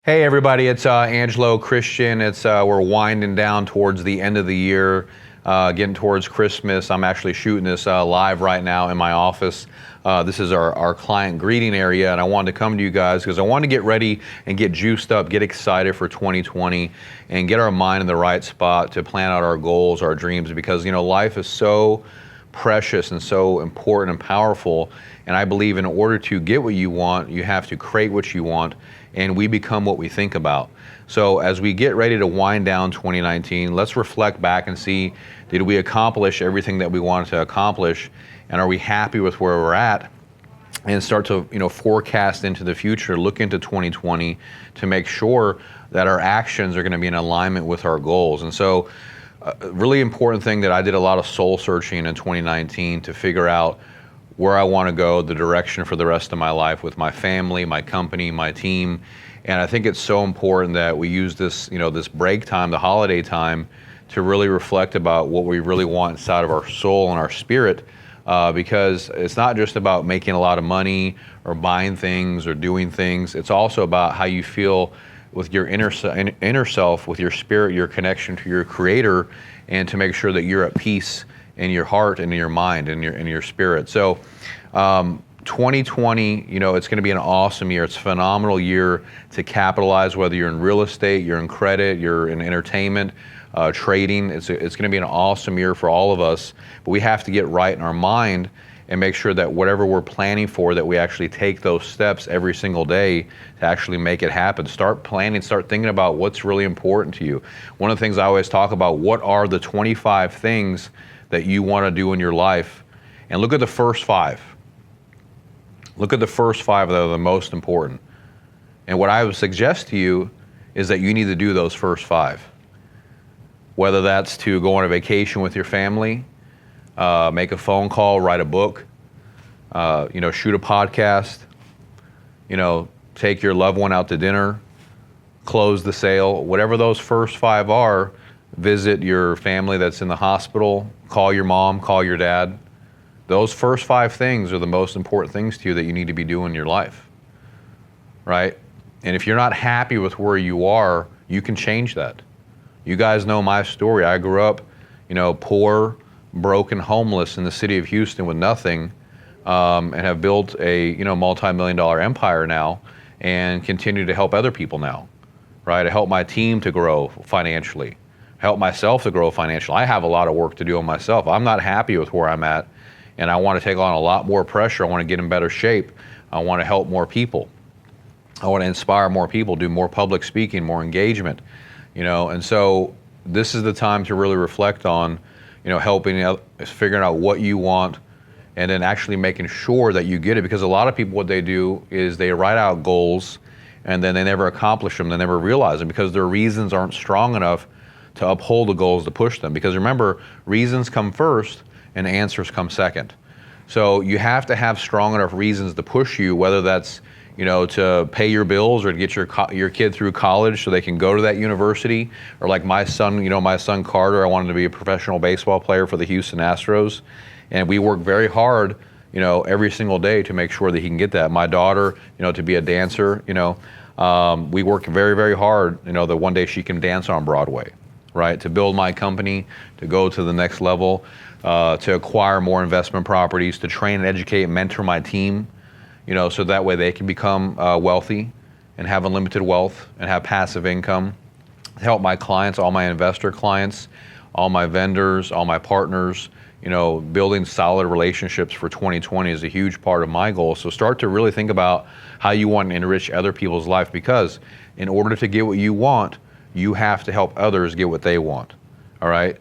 Hey everybody, it's Angelo Christian. We're winding down towards the end of the year, getting towards Christmas. I'm actually shooting this live right now in my office. This is our client greeting area, and I wanted to come to you guys because I want to get ready and get juiced up, get excited for 2020, and get our mind in the right spot to plan out our goals, our dreams, because life is so precious and so important and powerful. And I believe in order to get what you want, you have to create what you want, and we become what we think about. So as we get ready to wind down 2019, let's reflect back and see, did we accomplish everything that we wanted to accomplish? And are we happy with where we're at? And start to forecast into the future, look into 2020 to make sure that our actions are going to be in alignment with our goals. And so a really important thing that I did a lot of soul searching in 2019 to figure out where I want to go, the direction for the rest of my life with my family, my company, my team. And I think it's so important that we use this, this break time, the holiday time, to really reflect about what we really want inside of our soul and our spirit, because it's not just about making a lot of money or buying things or doing things. It's also about how you feel with your inner self, with your spirit, your connection to your creator, and to make sure that you're at peace in your heart and in your mind and in your spirit. So 2020, it's going to be an awesome year. It's a phenomenal year to capitalize, whether you're in real estate, you're in credit, you're in entertainment, trading. It's going to be an awesome year for all of us, but we have to get right in our mind and make sure that whatever we're planning for, that we actually take those steps every single day to actually make it happen. Start planning, start thinking about what's really important to you. One of the things I always talk about, what are the 25 things that you want to do in your life? And look at the first 5. Look at the first 5 that are the most important. And what I would suggest to you is that you need to do those first 5. Whether that's to go on a vacation with your family, make a phone call, write a book, shoot a podcast, take your loved one out to dinner, close the sale, whatever those first 5 are. Visit your family that's in the hospital, call your mom, call your dad. Those first 5 things are the most important things to you that you need to be doing in your life, right? And if you're not happy with where you are, you can change that. You guys know my story. I grew up, poor, broken, homeless in the city of Houston with nothing, and have built a multi-million-dollar empire now and continue to help other people now, right? I help my team to grow financially, help myself to grow financially. I have a lot of work to do on myself. I'm not happy with where I'm at, and I want to take on a lot more pressure. I want to get in better shape. I want to help more people. I want to inspire more people, do more public speaking, more engagement, and so this is the time to really reflect on figuring out what you want, and then actually making sure that you get it. Because a lot of people, what they do is they write out goals and then they never accomplish them, they never realize them because their reasons aren't strong enough to uphold the goals, to push them. Because remember, reasons come first and answers come second. So you have to have strong enough reasons to push you, whether that's to pay your bills or to get your kid through college so they can go to that university. Or like my son, my son Carter, I wanted to be a professional baseball player for the Houston Astros. And we work very hard, every single day to make sure that he can get that. My daughter, to be a dancer, we work very, very hard, that one day she can dance on Broadway, right? To build my company, to go to the next level, to acquire more investment properties, to train and educate and mentor my team, so that way they can become wealthy and have unlimited wealth and have passive income. Help my clients, all my investor clients, all my vendors, all my partners, building solid relationships for 2020 is a huge part of my goal. So start to really think about how you want to enrich other people's life, because in order to get what you want, you have to help others get what they want, all right?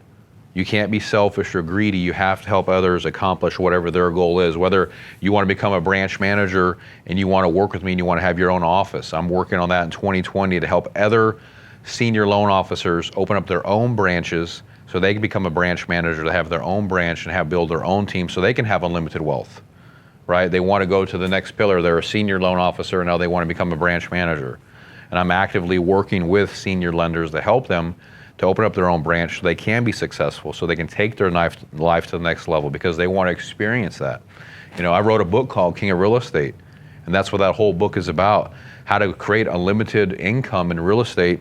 You can't be selfish or greedy. You have to help others accomplish whatever their goal is. Whether you want to become a branch manager and you want to work with me and you want to have your own office. I'm working on that in 2020 to help other senior loan officers open up their own branches so they can become a branch manager, to have their own branch and build their own team so they can have unlimited wealth, right? They want to go to the next pillar. They're a senior loan officer and now they want to become a branch manager. And I'm actively working with senior lenders to help them to open up their own branch so they can be successful, so they can take their life to the next level, because they want to experience that. I wrote a book called King of Real Estate, and that's what that whole book is about. how to create unlimited income in real estate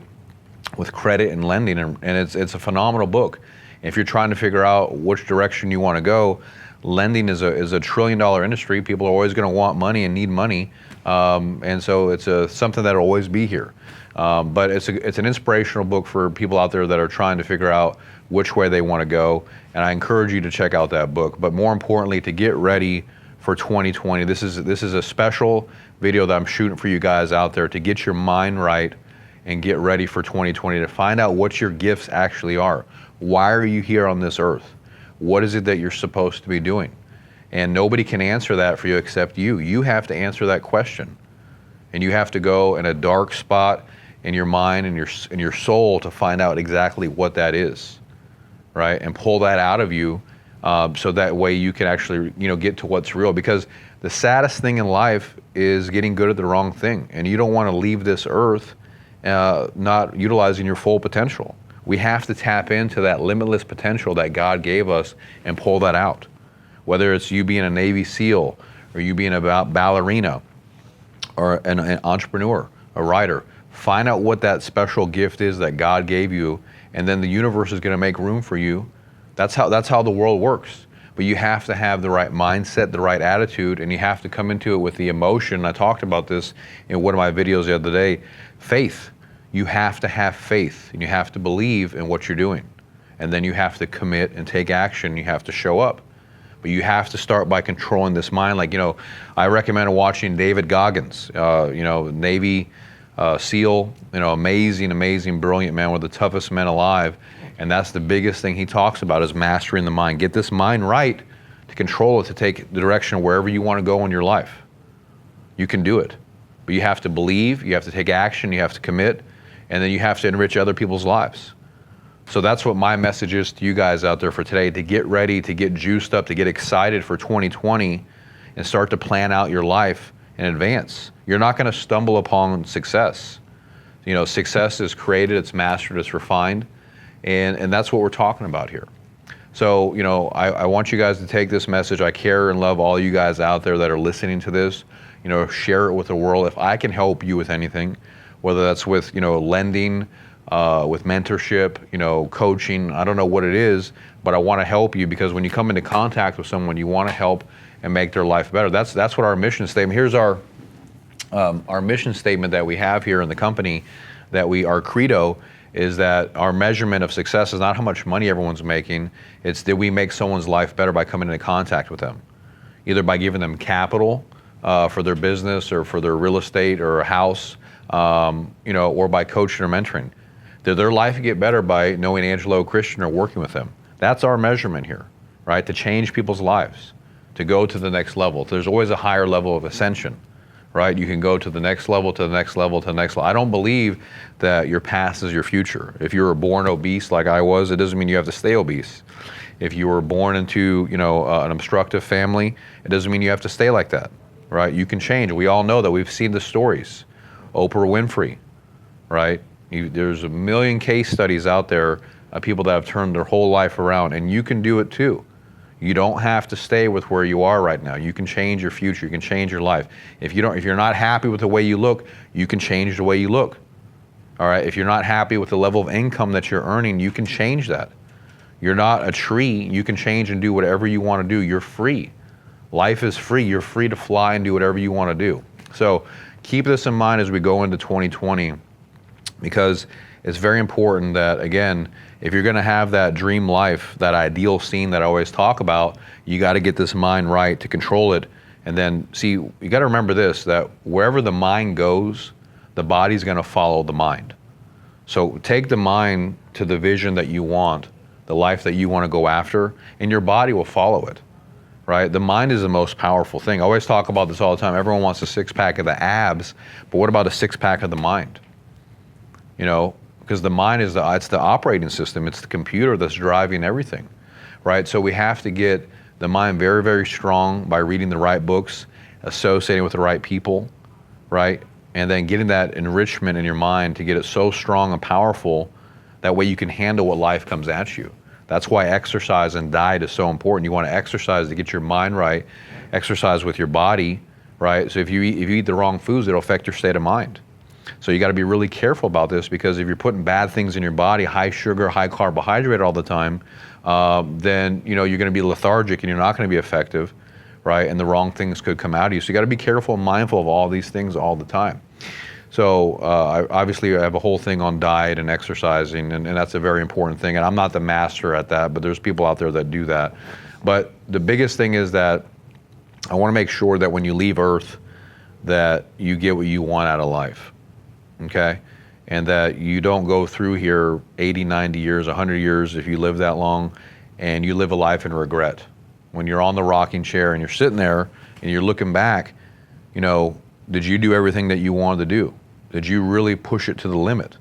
with credit and lending, and it's a phenomenal book. If you're trying to figure out which direction you want to go, lending is a $1 trillion industry. People are always going to want money and need money, and so it's something that'll always be here. But it's an inspirational book for people out there that are trying to figure out which way they want to go, and I encourage you to check out that book. But more importantly, to get ready for 2020, this is a special video that I'm shooting for you guys out there to get your mind right and get ready for 2020, to find out what your gifts actually are. Why are you here on this earth? What is it that you're supposed to be doing? And nobody can answer that for you except you. You have to answer that question. And you have to go in a dark spot in your mind and your soul to find out exactly what that is, right? And pull that out of you, so that way you can actually, get to what's real. Because the saddest thing in life is getting good at the wrong thing. And you don't want to leave this earth not utilizing your full potential. We have to tap into that limitless potential that God gave us and pull that out. Whether it's you being a Navy SEAL, or you being a ballerina, or an entrepreneur, a writer, find out what that special gift is that God gave you, and then the universe is going to make room for you. That's how the world works. But you have to have the right mindset, the right attitude, and you have to come into it with the emotion. I talked about this in one of my videos the other day. Faith. You have to have faith, and you have to believe in what you're doing. And then you have to commit and take action. You have to show up. But you have to start by controlling this mind. Like, I recommend watching David Goggins, Navy SEAL, amazing, brilliant man, one of the toughest men alive. And that's the biggest thing he talks about, is mastering the mind. Get this mind right to control it, to take the direction wherever you want to go in your life. You can do it. But you have to believe, you have to take action, you have to commit, and then you have to enrich other people's lives. So that's what my message is to you guys out there for today, to get ready, to get juiced up, to get excited for 2020 and start to plan out your life in advance. You're not going to stumble upon success. Success is created, it's mastered, it's refined, and that's what we're talking about here. So, I want you guys to take this message. I care and love all you guys out there that are listening to this. Share it with the world. If I can help you with anything, whether that's with, lending, with mentorship, coaching, I don't know what it is, but I want to help you, because when you come into contact with someone, you want to help and make their life better. That's what our mission statement. Here's our mission statement that we have here in the company, our credo is that our measurement of success is not how much money everyone's making. It's that we make someone's life better by coming into contact with them, either by giving them capital for their business or for their real estate or a house, or by coaching or mentoring. Their life would get better by knowing Angelo, Christian, or working with them. That's our measurement here, right? To change people's lives, to go to the next level. There's always a higher level of ascension, right? You can go to the next level, to the next level, to the next level. I don't believe that your past is your future. If you were born obese like I was, it doesn't mean you have to stay obese. If you were born into, an obstructive family, it doesn't mean you have to stay like that, right? You can change. We all know that. We've seen the stories. Oprah Winfrey, right? There's a million case studies out there of people that have turned their whole life around, and you can do it too. You don't have to stay with where you are right now. You can change your future. You can change your life. If you're not happy with the way you look, you can change the way you look. All right. If you're not happy with the level of income that you're earning, you can change that. You're not a tree. You can change and do whatever you want to do. You're free. Life is free. You're free to fly and do whatever you want to do. So keep this in mind as we go into 2020, because it's very important that, again, if you're going to have that dream life, that ideal scene that I always talk about, you got to get this mind right to control it. And then, see, you got to remember this, that wherever the mind goes, the body's going to follow the mind. So take the mind to the vision that you want, the life that you want to go after, and your body will follow it, right? The mind is the most powerful thing. I always talk about this all the time. Everyone wants a six-pack of the abs, but what about a six-pack of the mind? Because the mind is it's the operating system. It's the computer that's driving everything, right? So we have to get the mind very, very strong by reading the right books, associating with the right people, right? And then getting that enrichment in your mind to get it so strong and powerful that way you can handle what life comes at you. That's why exercise and diet is so important. You want to exercise to get your mind right, exercise with your body, right? So if you eat the wrong foods, it'll affect your state of mind. So you got to be really careful about this, because if you're putting bad things in your body, high sugar, high carbohydrate all the time, then you're going to be lethargic and you're not going to be effective, right? And the wrong things could come out of you. So you got to be careful and mindful of all these things all the time. So I have a whole thing on diet and exercising, and that's a very important thing. And I'm not the master at that, but there's people out there that do that. But the biggest thing is that I want to make sure that when you leave Earth, that you get what you want out of life, okay? And that you don't go through here 80, 90 years, 100 years, if you live that long, and you live a life in regret. When you're on the rocking chair and you're sitting there and you're looking back, did you do everything that you wanted to do? Did you really push it to the limit?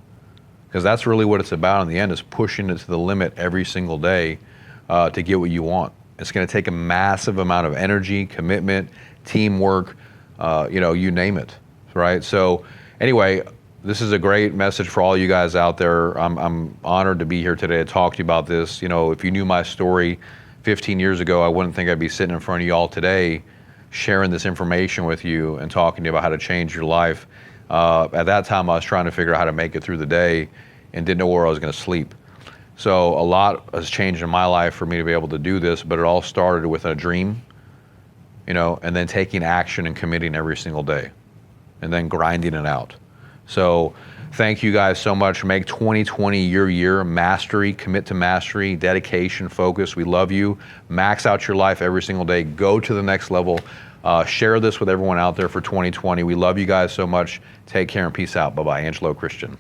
Because that's really what it's about in the end, is pushing it to the limit every single day to get what you want. It's going to take a massive amount of energy, commitment, teamwork, you name it, right? So anyway, this is a great message for all you guys out there. I'm honored to be here today to talk to you about this. If you knew my story 15 years ago, I wouldn't think I'd be sitting in front of you all today sharing this information with you and talking to you about how to change your life. At that time, I was trying to figure out how to make it through the day and didn't know where I was going to sleep. So a lot has changed in my life for me to be able to do this, but it all started with a dream, and then taking action and committing every single day and then grinding it out. So thank you guys so much. Make 2020 your year. Mastery, commit to mastery, dedication, focus. We love you. Max out your life every single day. Go to the next level. Share this with everyone out there for 2020. We love you guys so much. Take care and peace out. Bye-bye. Angelo Christian.